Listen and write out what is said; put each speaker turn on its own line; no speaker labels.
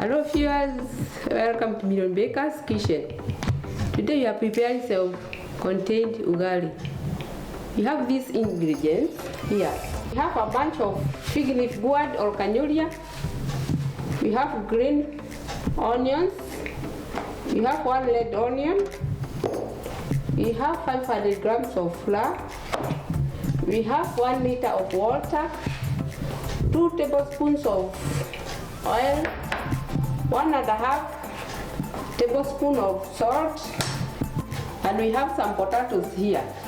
Hello viewers, welcome to Million Baker's Kitchen. Today we are preparing self-contained ugali. We have these ingredients here. We have a bunch of fig leaf gourd or canulia. We have green onions. We have 1 red onion. We have 500 grams of flour. We have 1 liter of water, 2 tablespoons of oil, 1.5 tablespoon of salt, and we have some potatoes here.